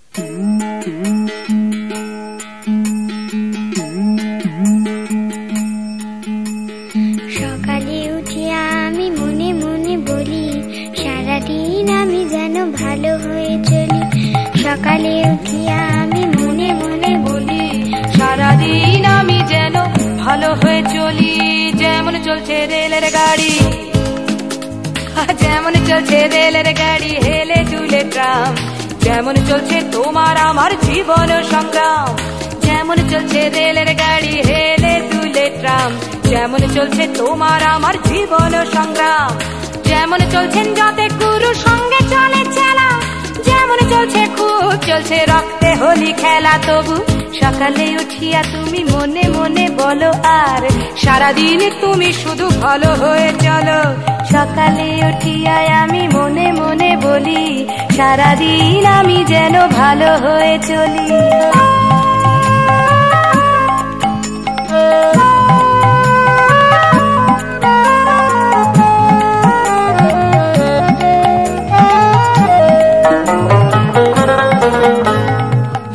সকালে উঠিয়া আমি মনে মনে বলি, সারাদিন আমি যেন ভালো হয়ে চলি। সকালে উঠিয়া আমি মনে মনে বলি, সারাদিন আমি যেন ভালো হয়ে চলি। যেমন চলছে রেলের গাড়ি, যেমন চলছে রেলের গাড়ি, হেলে দুলে ট্রাম। যেমন চলছে তোমার আমার জীবন সংগ্রাম। যেমন চলছে রেলের গাড়ি, হেলে দুলে ট্রাম। যেমন চলছে তোমার আমার জীবন সংগ্রাম। যেমন চলছেন যাতে গুরু সঙ্গে চলে চেলা। যেমন চলছে খুব চলছে রক্তে হোলি খেলা। তবু সকালে উঠিয়া তুমি মনে মনে বলো, আর সারাদিন তুমি শুধু ভালো হয়ে চলো। সকালে উঠিয়া আমি মনে মনে বলি, সারাদিন আমি যেন ভালো হয়ে চলি।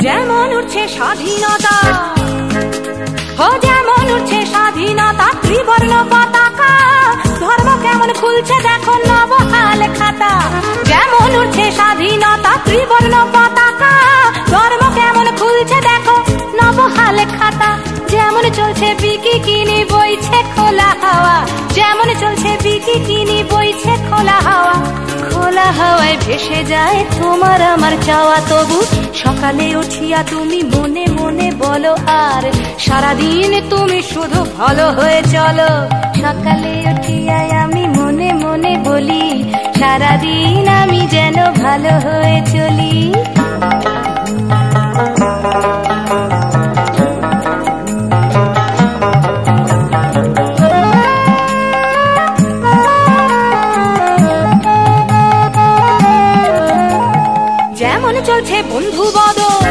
যেমন উঠছে স্বাধীনতা, যেমন উঠছে স্বাধীনতা, ত্রিবর্ণ পতাকা। ধর্ম কেমন খুলছে দেখো নবহাল খাতা। যেমন উঠছে স্বাধীনতা, ত্রিবর্ণ পতাকা। ধর্ম কেমন খুলছে দেখো নবহাল খাতা। যেমন চলছে বিকিনি বইছে খোলা হাওয়া। যেমন চলছে বিকিনি বইছে খোলা হাওয়া। খোলা হাওয়ায় ভেসে যায় তোমার আমার চাওয়া। তবু সকালে উঠিয়া তুমি মনে মনে বলো, আর সারাদিন তুমি শুধু ভালো হয়ে চলো। সকালে উঠিয়া আমি মনে মনে বলি, সারাদিন আমি যেন ভালো হয়ে চলি। যেমন চলছে বন্ধু বদল,